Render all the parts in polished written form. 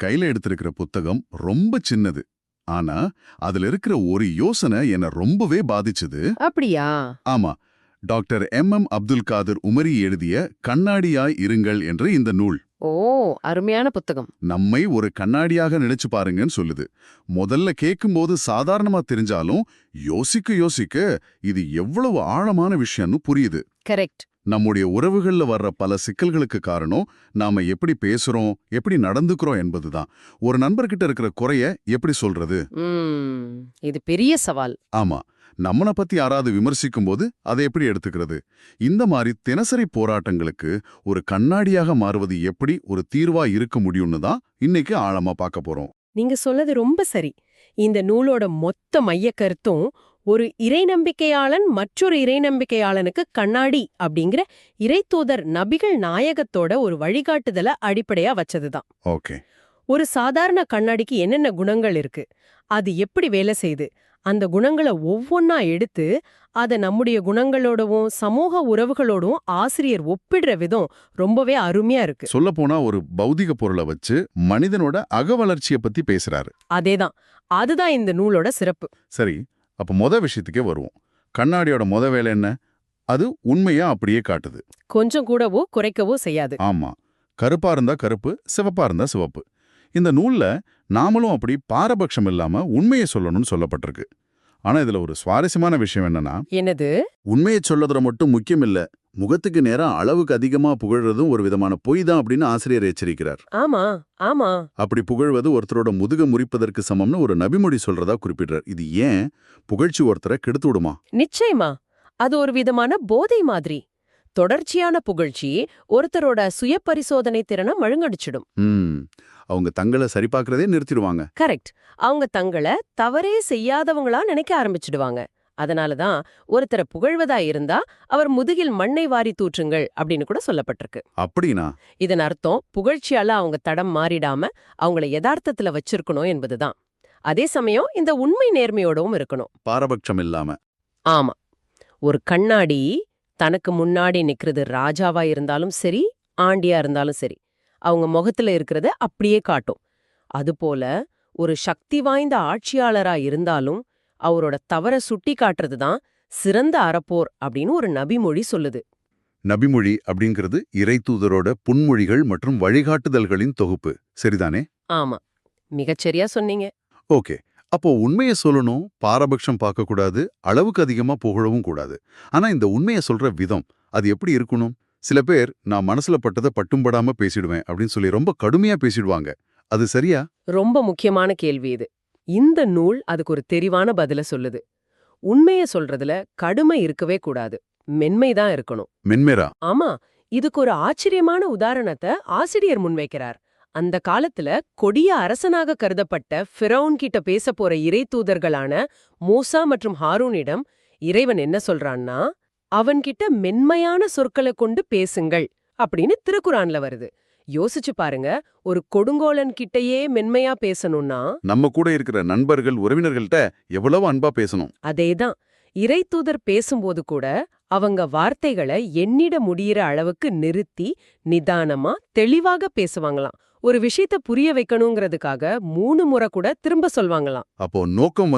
கையில எடுத்திருக்கிற புத்தகம் ரொம்ப சின்னது. ஆனா அதுல இருக்கிற ஒரு யோசனை என்ன ரொம்பவே பாதிச்சுது. அப்படியா? ஆமா, டாக்டர் அப்துல் காதர் உமரி எழுதிய கண்ணாடியாய் இருங்கள் என்ற இந்த நூல் ஓ, அருமையான புத்தகம். நம்மை ஒரு கண்ணாடியாக நினைச்சு பாருங்கன்னு சொல்லுது. முதல்ல கேட்கும்போது சாதாரணமா தெரிஞ்சாலும் யோசிக்க யோசிக்க இது எவ்வளவு ஆழமான விஷயம்னு புரியுது. கரெக்ட். நம்முடைய உறவுகள்ல வர்ற பல சிக்கல்களுக்கு காரணம் நாம எப்படி பேசுறோம், எப்படி நடந்துக்கிறோம் என்பதுதான். ஒரு நண்பர்கிட்ட இருக்கிற குறைய எப்படி சொல்றது? இது பெரிய சவால். ஆமா, நம்மளை பத்தி யாராவது விமர்சிக்கும் போது அதை எப்படி எடுத்துக்கிறது? இந்த மாதிரி தினசரி போராட்டங்களுக்கு ஒரு கண்ணாடியாக மாறுவது எப்படி ஒரு தீர்வா இருக்க முடியும்னு தான் இன்னைக்கு ஆழமா பார்க்க போறோம். நீங்க சொல்லது ரொம்ப சரி. இந்த நூலோட மொத்த மைய கருத்தும் ஒரு இறை நம்பிக்கையாளன் மற்றொரு இறை நம்பிக்கையாளனுக்கு கண்ணாடி அப்படிங்கிற இறைத்தூதர் நபிகள் நாயகத்தோட ஒரு வழிகாட்டுதலை அடிப்படையா வச்சதுதான். ஓகே. ஒரு சாதாரண கண்ணாடிக்கு என்னென்ன குணங்கள் இருக்கு, அது எப்படி வேலை செய்யுது, அந்த குணங்களை ஒவ்வொன்னா எடுத்து அதை நம்முடைய குணங்களோடவும் சமூக உறவுகளோடவும் ஆசிரியர் ஒப்பிடுற விதம் ரொம்பவே அருமையா இருக்கு. சொல்லப்போனா ஒரு பௌதிக பொருளை வச்சு மனிதனோட அகவளர்ச்சியை பத்தி பேசுறாரு. அதேதான், அதுதான் இந்த நூலோட சிறப்பு. சரி, அப்ப விஷயத்துக்கே வருவோம். கண்ணாடியோட வேலை என்ன? அது உண்மையா அப்படியே காட்டுது. கொஞ்சம் கூடவோ குறைக்கவோ செய்யாது. ஆமா, கருப்பா இருந்தா கருப்பு, சிவப்பா இருந்தா சிவப்பு. இந்த நூல்ல நாமளும் அப்படி பாரபட்சம் இல்லாம உண்மையை சொல்லணும்னு சொல்லப்பட்டிருக்கு. ஆனா இதுல ஒரு சுவாரஸ்யமான விஷயம் என்னன்னா, என்னது? உண்மையை சொல்லதுல மட்டும் முக்கியம் இல்ல, முகத்துக்கு நேரா அளவுக்கு அதிகமா புகழ்றதும் ஒரு விதமான பொய் தான் அப்படின்னு ஆசிரியர் எச்சரிக்கிறார். ஆமா ஆமா, அப்படி புகழ்வது ஒருத்தரோட முதுக முறிப்பதற்கு சமம்னு ஒரு நபிமொழி சொல்றதா குறிப்பிடுறார். இது ஏன் புகழ்ச்சி ஒருத்தரை கெடுத்து விடுமா? நிச்சயமா, அது ஒரு விதமான போதை மாதிரி. தொடர்ச்சியான புகழ்ச்சி ஒருத்தரோட சுய பரிசோதனை திறனை மழுங்கடிச்சிடும். அவங்க தங்களை சரிபார்க்கறதே நிறுத்திடுவாங்க. கரெக்ட். அவங்க தங்களை தவறே செய்யாதவங்களா நினைக்க ஆரம்பிச்சிடுவாங்க. அதனாலதான் ஒருத்தரை புகழ்வதா இருந்தா அவர் முதுகில் மண்ணை வாரி தூற்றுங்கள் அப்படின்னு கூட சொல்லப்பட்டிருக்கு. அப்படின்னா இதன் அர்த்தம் புகழ்ச்சியால அவங்க தடம் மாறிடாம அவங்கள யதார்த்தத்துல வச்சிருக்கணும் என்பதுதான். அதே சமயம் இந்த உண்மை நேர்மையோடவும் இருக்கணும், பாரபட்சம் இல்லாம. ஆமா, ஒரு கண்ணாடி தனக்கு முன்னாடி நிக்கிறது ராஜாவா இருந்தாலும் சரி, ஆண்டியா இருந்தாலும் சரி, அவங்க முகத்துல இருக்கிறத அப்படியே காட்டும். அதுபோல ஒரு சக்தி வாய்ந்த ஆட்சியாளரா இருந்தாலும் அவரோட தவற சுட்டி காட்டுறதுதான் சிறந்த அறப்போர் அப்படின்னு ஒரு நபிமொழி சொல்லுது. நபிமொழி அப்படிங்கிறது இறைத்தூதரோட புன்மொழிகள் மற்றும் வழிகாட்டுதல்களின் தொகுப்பு, சரிதானே? ஆமா, மிகச்சரியா சொன்னீங்க. ஓகே, அப்போ உண்மையை சொல்லணும், பாரபட்சம் பார்க்கக்கூடாது, அளவுக்கு அதிகமா புகழவும் கூடாது. ஆனா இந்த உண்மையை சொல்ற விதம் அது எப்படி இருக்கணும்? சில பேர் நான் மனசுல பட்டதை பட்டும்படாம பேசிடுவேன் அப்படின்னு சொல்லி ரொம்ப கடுமையா பேசிடுவாங்க. அது சரியா? ரொம்ப முக்கியமான கேள்வி இது. இந்த நூல் அதுக்கு ஒரு தெரிவான பதில சொல்லுது. உண்மைய சொல்றதுல கடுமை இருக்கவே கூடாது, மென்மைதான் இருக்கணும். மென்மேரா? ஆமா, இதுக்கு ஒரு ஆச்சரியமான உதாரணத்தை ஆசிரியர் முன்வைக்கிறார். அந்த காலத்துல கொடிய அரசனாக கருதப்பட்ட ஃபிரௌன் கிட்ட பேச போற இறை தூதர்களான மூசா மற்றும் ஹாரூனிடம் இறைவன் என்ன சொல்றான்னா, அவன்கிட்ட மென்மையான சொற்களை கொண்டு பேசுங்கள் அப்படின்னு திருக்குரான்ல வருது. யோசிச்சு பாருங்க, ஒரு கொடுங்கோலன் கிட்டயே மென்மையா பேசணும்னா நம்ம கூட இருக்கிற நண்பர்கள் உறவினர்கள்ட்ட எவ்வளவு அன்பா பேசணும். அதேதான், இறை தூதர் பேசும்போது கூட அவங்க வார்த்தைகளை எண்ணிட முடியிற அளவுக்கு நிறுத்தி நிதானமா தெளிவாக பேசுவாங்களாம். ஒரு விஷயத்த புரிய வைக்கணுங்கிறதுக்காக 3 முறை கூட திரும்ப சொல்வாங்களாம். அப்போ நோக்கம்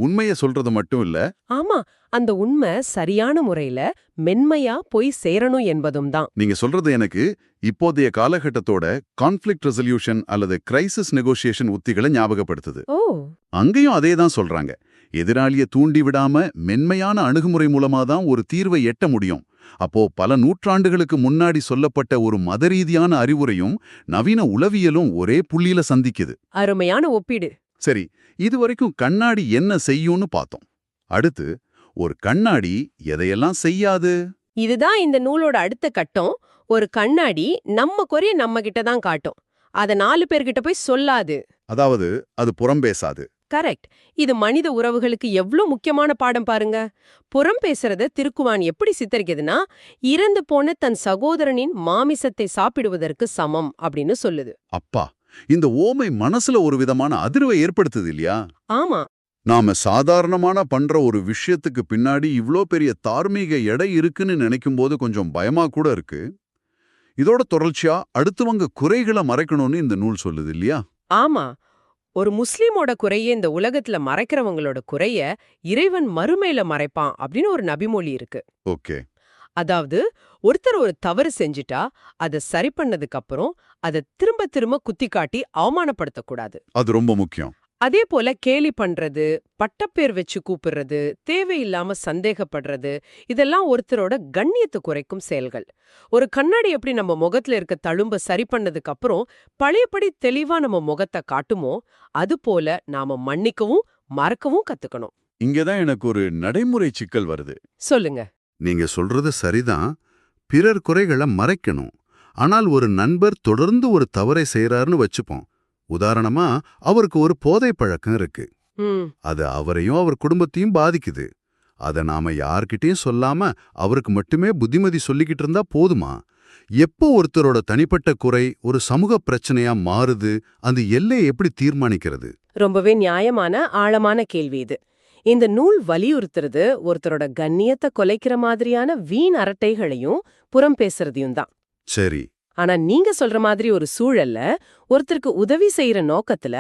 உண்மையை சொல்றது மட்டும் இல்ல, ஆமா, அந்த உண்மை சரியான முறையில மென்மையா போய் சேரணும் என்பதும் தான். நீங்க சொல்றது எனக்கு இப்போதைய காலகட்டத்தோட கான்ஃப்ளிக்ட் ரெசல்யூஷன் அல்லது கிரைசிஸ் நெகோசியேஷன் உத்திகளை ஞாபகப்படுத்துது. ஓ, அங்கேயும் அதே தான் சொல்றாங்க. எதிராளிய தூண்டி விடாம மென்மையான அணுகுமுறை மூலமா தான் ஒரு தீர்வை எட்ட முடியும். அப்போ பல நூற்றாண்டுகளுக்கு முன்னாடி சொல்லப்பட்ட ஒரு மதரீதியான அறிவுரையும் நவீன உளவியலும் ஒரே புள்ளியில சந்திக்குது. அருமையான ஒப்பீடு. சரி, இதுவரைக்கும் கண்ணாடி என்ன செய்யும்னு பார்த்தோம். அடுத்து, ஒரு கண்ணாடி எதையெல்லாம் செய்யாது? இதுதான் இந்த நூலோட அடுத்த கட்டம். ஒரு கண்ணாடி நம்ம குறைய நம்ம கிட்ட தான் காட்டும், அத 4 பேர்கிட்ட போய் சொல்லாது. அதாவது அது புறம் பேசாது. கரெக்ட். இது மனித உறவுகளுக்கு எவ்ளோ முக்கியமான பாடம் பாருங்க. புறம் பேசுறத திருக்குவான் எப்படி சித்தரிக்குதுன்னா, இறந்து போன தன் சகோதரனின் மாமிசத்தை சாப்பிடுவதற்கு சமம் அப்படின்னு சொல்லுது. அப்பா, இந்த ஓமை மனசுல ஒரு விதமான அதிர்வை ஏற்படுத்துது இல்லையா? ஆமா, நாம சாதாரணமான பண்ற ஒரு விஷயத்துக்கு பின்னாடி இவ்ளோ பெரிய தார்மீக எடை இருக்குன்னு நினைக்கும் போது கொஞ்சம் பயமா கூட இருக்கு. இதோட தொடர்ச்சியா அடுத்தவங்க குறைகளை மறைக்கணும்னு இந்த நூல் சொல்லுது இல்லையா? ஆமா, ஒரு முஸ்லீமோட குறைய இந்த உலகத்துல மறைக்கிறவங்களோட குறைய இறைவன் மறுமையில மறைப்பான் அப்படின்னு ஒரு நபிமொழி இருக்கு. ஓகே. அதாவது ஒருத்தர் ஒரு தவறு செஞ்சுட்டா அத சரி பண்ணதுக்கு அப்புறம் அத திரும்ப திரும்ப குத்தி காட்டி அவமானப்படுத்தக்கூடாது. அது ரொம்ப முக்கியம். அதே போல கேலி பண்றது, பட்டப்பேர் வச்சு கூப்பிடுறது, தேவையில்லாம சந்தேகப்படுறது, இதெல்லாம் ஒருத்தரோட கண்ணியத்தை குறைக்கும் செயல்கள். ஒரு கண்ணாடி எப்படி நம்ம முகத்துல இருக்க தழும்ப சரி பண்ணதுக்கு அப்புறம் பழையபடி தெளிவா நம்ம முகத்தை காட்டுமோ, அது போல நாம மன்னிக்கவும் மறக்கவும் கத்துக்கணும். இங்கதான் எனக்கு ஒரு நடைமுறை சிக்கல் வருது. சொல்லுங்க. நீங்க சொல்றது சரிதான். பிறர் குறைகளை மறைக்கணும். ஆனால் ஒரு நண்பர் தொடர்ந்து ஒரு தவறை செய்யறாருன்னு வச்சுப்போம். உதாரணமா, அவருக்கு ஒரு போதை பழக்கம் இருக்கு. ம் அது அவரையும் அவர் குடும்பத்தையும் பாதிக்குது. அத நாம யார்கிட்டயும் சொல்லாம அவருக்கு மட்டுமே புத்திமதி சொல்லிக்கிட்டு இருந்தா போதுமா? எப்போ ஒருத்தரோட தனிப்பட்ட குறை ஒரு சமூக பிரச்சனையா மாறுது, அந்த எல்லையை எப்படி தீர்மானிக்கிறது? ரொம்பவே நியாயமான ஆழமான கேள்வி இது. இந்த நூல் வலியுறுத்துறது ஒருத்தரோட கண்ணியத்தை கொலைக்கிற மாதிரியான வீண் அரட்டைகளையும் புறம் பேசுறதையும் தான். சரி. ஆனா நீங்க சொல்ற மாதிரி ஒரு சூழல்ல ஒருத்தருக்கு உதவி செய்யற நோக்கத்துல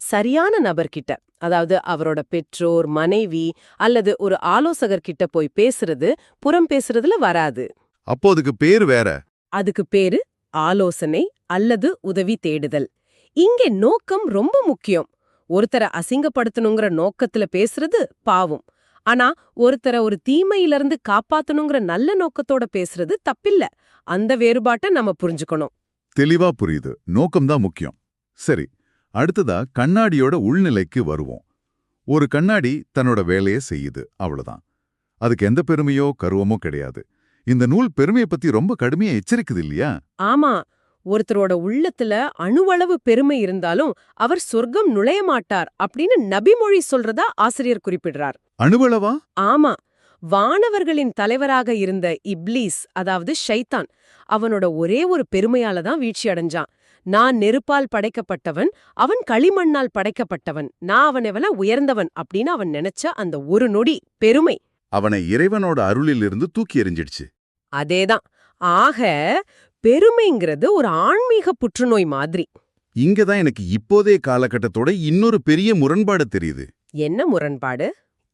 சரியான நபர்கிட்ட, அதாவது அவரோட பெற்றோர், மனைவி அல்லது ஒரு ஆலோசகர்கிட்ட போய் பேசுறது புறம் பேசுறதுல வராது. அப்போ அதுக்கு பேர் வேற. அதுக்கு பேரு ஆலோசனை அல்லது உதவி தேடுதல். இங்கே நோக்கம் ரொம்ப முக்கியம். ஒருத்தரை அசிங்கப்படுத்தணுங்கிற நோக்கத்துல பேசுறது பாவம். ஆனா ஒருத்தரை ஒரு தீமையிலிருந்து காப்பாத்தணுங்கிற நல்ல நோக்கத்தோட பேசுறது தப்பில்ல. அந்த வேறுபாட்டை நம்ம புரிஞ்சுக்கணும். தெளிவா புரியுது. நோக்கம்தான் முக்கியம். சரி, அடுத்ததா கண்ணாடியோட உள்நிலைக்கு வருவோம். ஒரு கண்ணாடி தன்னோட வேலையை செய்யுது, அவ்வளவுதான். அதுக்கு எந்த பெருமையோ கருவமோ கிடையாது. இந்த நூல் பெருமையை பத்தி ரொம்ப கடுமையா எச்சரிக்குது இல்லையா? ஆமா, ஒருத்தரோட உள்ளத்துல அணுவளவு பெருமை இருந்தாலும் அவர் சொர்க்கம் நுழைய மாட்டார் அப்படின்னு நபிமொழி சொல்றதா ஆசிரியர் குறிப்பிடுறார். அணுவளவா? ஆமா, வானவர்களின் தலைவராக இருந்த இப்லீஸ், அதாவது ஷைத்தான், அவனோட ஒரே ஒரு பெருமையால தான் வீழ்ச்சி அடைஞ்சான். நான் நெருப்பால் படைக்கப்பட்டவன், அவன் களிமண்ணால் படைக்கப்பட்டவன், நான் அவனை உயர்ந்தவன் அப்படின்னு அவன் நினைச்ச அந்த ஒரு நொடி பெருமை அவனை இறைவனோட அருளிலிருந்து தூக்கி எறிஞ்சிடுச்சு. அதேதான். ஆக பெருமைங்கிறது ஒரு ஆன்மீக புற்றுநோய் மாதிரி. இங்கதான் எனக்கு இப்போதைய காலகட்டத்தோட இன்னொரு பெரிய முரண்பாடு தெரியுது. என்ன முரண்பாடு?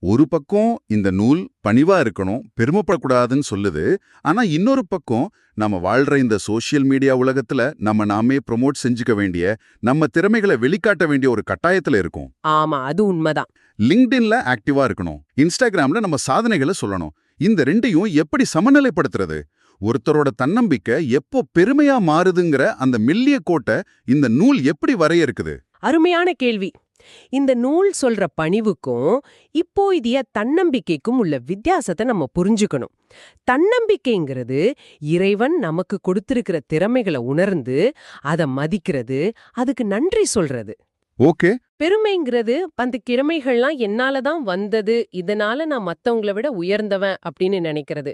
ஒரு பக்கம் இந்த நூல் பணிவா இருக்கணும், பெருமைப்படக்கூடாதுன்னு சொல்லுது. ஆனா இன்னொரு பக்கம் நம்ம வாழ்ற இந்த சோஷியல் மீடியா உலகத்துல நம்ம நாமே ப்ரொமோட் செஞ்சுக்க வேண்டிய, நம்ம திறமைகளை வெளிக்காட்ட வேண்டிய ஒரு கட்டாயத்துல இருக்கும். ஆமா, அது உண்மைதான். லிங்க்டின்ல ஆக்டிவா இருக்கணும், இன்ஸ்டாகிராம்ல நம்ம சாதனைகளை சொல்லணும். இந்த ரெண்டையும் எப்படி சமநிலைப்படுத்துறது? ஒருத்தரோட தன்னம்பிக்கை எப்போ பெருமையா மாறுதுங்கிற அந்த மெல்லிய கோட்டை இந்த நூல் எப்படி வரையறுக்குது? அருமையான கேள்வி. இந்த நூல் சொல்ற பணிவுக்கும் இப்போதைய தன்னம்பிக்கைக்கும் உள்ள வித்தியாசத்தை நம்ம புரிஞ்சுக்கணும். தன்னம்பிக்கைங்கிறது இறைவன் நமக்கு கொடுத்திருக்கிற திறமைகளை உணர்ந்து அதை மதிக்கிறது, அதுக்கு நன்றி சொல்றது. ஓகே. பெருமைங்கிறது அந்த திறமைகள்லாம் என்னாலதான் வந்தது, இதனால நான் மத்தவங்கள விட உயர்ந்தவன் அப்படின்னு நினைக்கிறது.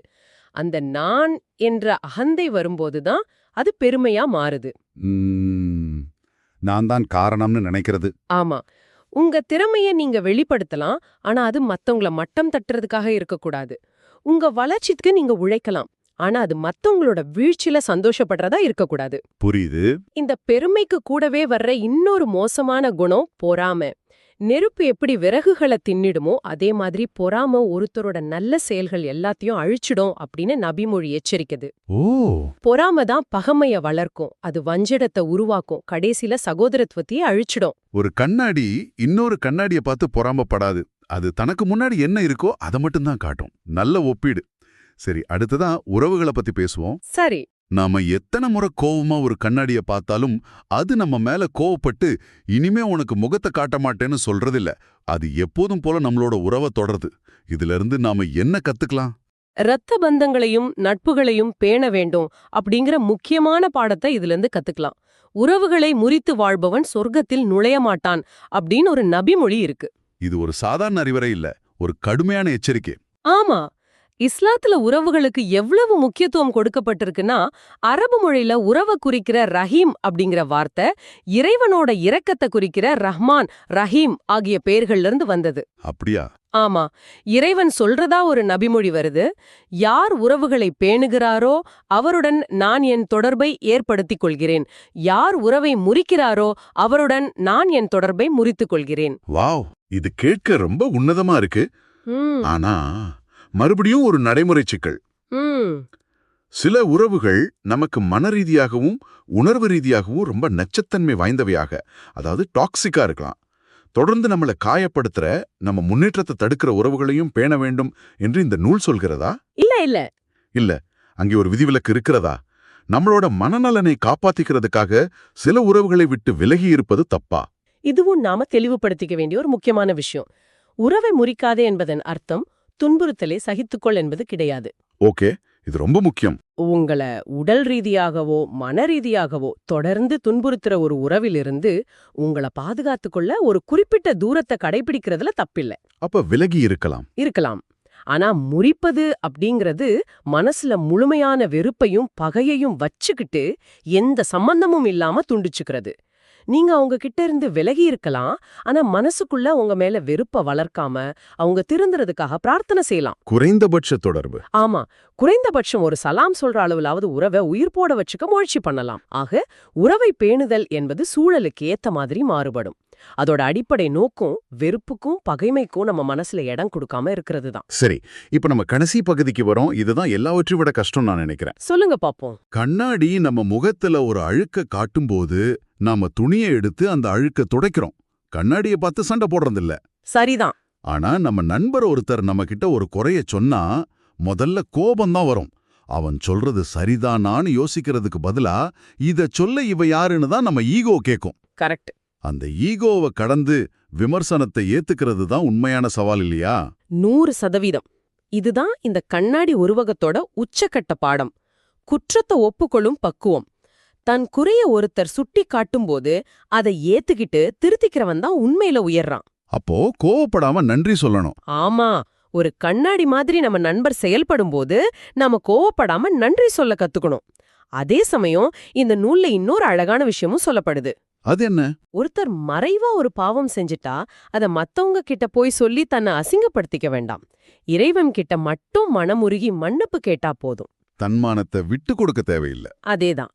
அந்த நான் என்ற அகந்தை வரும்போதுதான் அது பெருமையா மாறுது. நான் தான் காரணம்னு நினைக்கிறது. ஆமா, உங்க திறமைய நீங்க வெளிப்படுத்தலாம், ஆனா அது மத்தவங்கள மட்டம் தட்டுறதுக்காக இருக்கக்கூடாது. உங்க வளர்ச்சிக்கு நீங்க உழைக்கலாம், ஆனா அது மத்தவங்களோட வீழ்ச்சியில சந்தோஷப்படுறதா இருக்கக்கூடாது. புரியுது. இந்த பெருமைக்கு கூடவே வர்ற இன்னொரு மோசமான குணம் பொறாமை. நெருப்பு எப்படி விறகுகளை தின்னிடுமோ அதே மாதிரி பொறாம ஒருத்தரோட நல்ல செயல்கள் எல்லாத்தையும் அழிச்சிடும் அப்படின்னு நபிமொழி எச்சரிக்குது. ஓ. பொறாம தான் பகைமைய வளர்க்கும், அது வஞ்சடத்தை உருவாக்கும், கடைசியில சகோதரத்துவத்தையே அழிச்சிடும். ஒரு கண்ணாடி இன்னொரு கண்ணாடியை பார்த்து பொறாமப்படாது. அது தனக்கு முன்னாடி என்ன இருக்கோ அதை மட்டும்தான் காட்டும். நல்ல ஒப்பீடு. சரி, அடுத்ததான் உறவுகளை பத்தி பேசுவோம். சரி. நாம எத்தனை முறை கோவமா ஒரு கண்ணாடியை பார்த்தாலும் அது நம்ம மேல கோவப்பட்டு இனிமே உனக்கு முகத்தை காட்ட மாட்டேன்னு சொல்றதில்ல. அது எப்போதும் போல நம்மளோட உறவை தொடருது. இதுல இருந்து நாம என்ன கத்துக்கலாம்? இரத்த பந்தங்களையும் நட்புகளையும் பேண வேண்டும் அப்படிங்கிற முக்கியமான பாடத்தை இதுல இருந்து கத்துக்கலாம். உறவுகளை முறித்து வாழ்பவன் சொர்க்கத்தில் நுழைய மாட்டான் அப்படின்னு ஒரு நபிமொழி இருக்கு. இது ஒரு சாதாரண அறிவுரை இல்ல, ஒரு கடுமையான எச்சரிக்கை. ஆமா, இஸ்லாத்துல உறவுகளுக்கு எவ்வளவு முக்கியத்துவம் கொடுக்கப்பட்டிருக்குன்னா, அரபு மொழியில உறவை குறிக்கிற ரஹீம் அப்படிங்கிற வார்த்தை இறைவனோட இரக்கத்தை குறிக்கிற ரஹ்மான், ரஹீம் ஆகிய பெயர்கள்ல இருந்து வந்தது. அப்படியா? ஆமா, இறைவன் சொல்றதா ஒரு நபிமொழி வருது. யார் உறவுகளை பேணுகிறாரோ அவருடன் நான் என் தொடர்பை ஏற்படுத்திக் கொள்கிறேன், யார் உறவை முறிக்கிறாரோ அவருடன் நான் என் தொடர்பை முறித்துக் கொள்கிறேன். வாவ், இது கேட்க ரொம்ப உன்னதமா இருக்கு. ம், ஆனா மறுபடியும் ஒரு நடைமுறை சிக்கல். ம், சில உறவுகள் நமக்கு மனரீதியாகவும் உணர்வு ரீதியாகவும் ரொம்ப நச்சுத்தன்மை வாய்ந்தவையாக, அதாவது டாக்ஸிக்கா இருக்கலாம். தொடர்ந்து நம்மளை காயப்படுத்துற, நம்ம முன்னேற்றத்தை தடுக்கிற உறவுகளையும் பேண வேண்டும் என்று இந்த நூல் சொல்கிறதா? இல்ல இல்ல, அங்கே ஒரு விதிவிலக்கு இருக்கிறதா? நம்மளோட மனநலனை காப்பாத்திக்கிறதுக்காக சில உறவுகளை விட்டு விலகி இருப்பது தப்பா? இதுவும் நாம தெளிவுபடுத்திக்க வேண்டிய ஒரு முக்கியமான விஷயம். உறவை முறிக்காதே என்பதன் அர்த்தம் துன்புறுத்தலை சகித்துக்கொள் என்பது கிடையாது. ஓகே, இது ரொம்ப முக்கியம். உங்கள உடல் ரீதியாகவோ மன ரீதியாகவோ தொடர்ந்து துன்புறுத்துற ஒரு உறவிலிருந்து உங்கள பாதுகாத்துக்கொள்ள ஒரு குறிப்பிட்ட தூரத்தை கடைபிடிக்கிறதுல தப்பில்ல. அப்ப விலகி இருக்கலாம். ஆனா முறிப்பது அப்படிங்கிறது மனசுல முழுமையான வெறுப்பையும் பகையையும் வச்சுக்கிட்டு எந்த சம்பந்தமும் இல்லாம துண்டிச்சுக்கிறது. நீங்க அவங்க கிட்ட இருந்து விலகி இருக்கலாம், ஆனா மனசுக்குள்ள உங்க மேல வெறுப்ப வளர்க்காம அவங்க திருந்துறதுக்காக பிரார்த்தனை செய்யலாம். குறைந்தபட்ச தொடர்பு. ஆமா, குறைந்தபட்சம் ஒரு சலாம் சொல்ற அளவுலாவது உறவை உயிர் போட வச்சுக்க முயற்சி பண்ணலாம். ஆக உறவை பேணுதல் என்பது சூழலுக்கு ஏத்த மாதிரி மாறுபடும். அதோட அடிப்படை நோக்கம் வெறுப்புக்கும் பகைமைக்கும் நம்ம மனசுல இடம் கொடுக்காம இருக்கிறது தான். சரி, இப்ப நம்ம கடைசி பகுதிக்கு வரோம். இதுதான் எல்லாவற்றையும் விட கஷ்டம் நான் நினைக்கிறேன். சொல்லுங்க பாப்போம். கண்ணாடி நம்ம முகத்துல ஒரு அழுக்க காட்டும்போது நாம துணியை எடுத்து அந்த அழுக்க துடைக்கிறோம். கண்ணாடியை பார்த்து சண்டை போடுறதில்ல. சரிதான். ஆனா நம்ம நண்பர் ஒருத்தர் நம்ம கிட்ட ஒரு குறைய சொன்னா முதல்ல கோபம்தான் வரும். அவன் சொல்றது சரிதானான்னு யோசிக்கிறதுக்கு பதிலா இத சொல்ல இவ யாருன்னு தான் நம்ம ஈகோ கேக்கும். கரெக்ட். அந்த ஈகோவை கடந்து விமர்சனத்தை ஏத்துக்கிறது தான் உண்மையான சவால் இல்லையா? 100%. இதுதான் இந்த கண்ணாடி உருவகத்தோட உச்சக்கட்ட பாடம். குற்றத்தை ஒப்புக்கொள்ளும் பக்குவம். தன் குறைய ஒருத்தர் சுட்டி காட்டும்போது அதை ஏத்துக்கிட்டு திருத்திக்கிறவன் தான் உண்மையில உயர்றான். அப்போ கோவப்படாம நன்றி சொல்லணும். ஆமா, ஒரு கண்ணாடி மாதிரி நம்ம நண்பர் செயல்படும்போது நாம கோவப்படாம நன்றி சொல்ல கத்துக்கணும். அதே சமயம் இந்த நூல்ல இன்னொரு அழகான விஷயமும் சொல்லப்படுது. அது என்ன? ஒருத்தர் மறைவா ஒரு பாவம் செஞ்சுட்டா அத மத்தவங்க கிட்ட போய் சொல்லி தன்னை அசிங்கப்படுத்திக்க வேண்டாம். இறைவன் கிட்ட மட்டும் மனமுருகி மன்னிப்பு கேட்டா போதும். தன்மானத்தை விட்டு கொடுக்க தேவையில்லை. அதேதான்.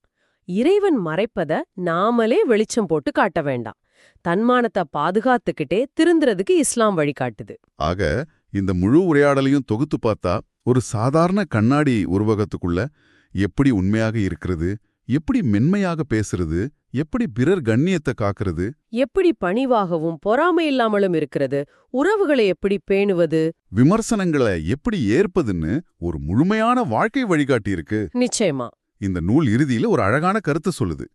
இறைவன் மறைப்பத நாமளே வெளிச்சம் போட்டு காட்ட வேண்டாம். தன்மானத்தை பாதுகாத்துக்கிட்டே திருந்துறதுக்கு இஸ்லாம் வழிகாட்டுது. ஆக இந்த முழு உரையாடலையும் தொகுத்து பார்த்தா ஒரு சாதாரண கண்ணாடி உருவகத்துக்குள்ள எப்படி உண்மையாக இருக்கிறது, எப்படி மென்மையாக பேசுறது, எப்படி பிறர் கண்ணியத்தை காக்கிறது, எப்படி பணிவாகவும் பொறாமை இல்லாமலும் இருக்கிறது, உறவுகளை எப்படி பேணுவது, விமர்சனங்களை எப்படி ஏற்பதுன்னு ஒரு முழுமையான வாழ்க்கை வழிகாட்டி இருக்கு. நிச்சயமா. இந்த நூல் இறுதியில ஒரு அழகான கருத்து சொல்லுது.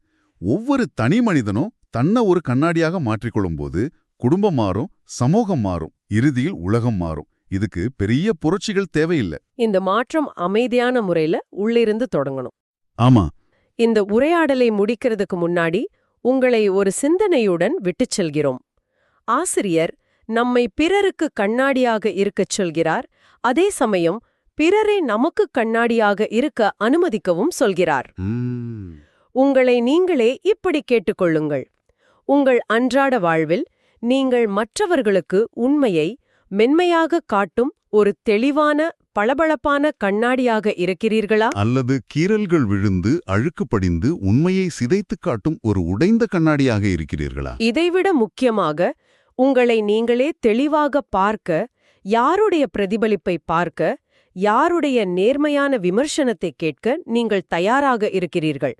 ஒவ்வொரு தனி மனிதனும் தன்னை ஒரு கண்ணாடியாக மாற்றிக்கொள்ளும்போது குடும்பம் மாறும், சமூகம் மாறும், இறுதியில் உலகம் மாறும். இதுக்கு பெரிய புரட்சிகள் தேவையில்லை. இந்த மாற்றம் அமைதியான முறையில உள்ளிருந்து தொடங்கணும். ஆமா. இந்த உரையாடலை முடிக்கிறதுக்கு முன்னாடி உங்களை ஒரு சிந்தனையுடன் விட்டுச் செல்கிறோம். ஆசிரியர் நம்மை பிறருக்கு கண்ணாடியாக இருக்கச் சொல்கிறார். அதே சமயம் பிறரை நமக்கு கண்ணாடியாக இருக்க அனுமதிக்கவும் சொல்கிறார். உங்களை நீங்களே இப்படி கேட்டுக்கொள்ளுங்கள். உங்கள் அன்றாட வாழ்வில் நீங்கள் மற்றவர்களுக்கு உண்மையை மென்மையாக காட்டும் ஒரு தெளிவான பளபளப்பான கண்ணாடியாக இருக்கிறீர்களா? அல்லது கீறல்கள் விழுந்து அழுக்கு படிந்து உண்மையை சிதைத்துக் காட்டும் ஒரு உடைந்த கண்ணாடியாக இருக்கிறீர்களா? இதைவிட முக்கியமாக உங்களை நீங்களே தெளிவாக பார்க்க, யாருடைய பிரதிபலிப்பை பார்க்க, யாருடைய நேர்மையான விமர்சனத்தை கேட்க நீங்கள் தயாராக இருக்கிறீர்கள்?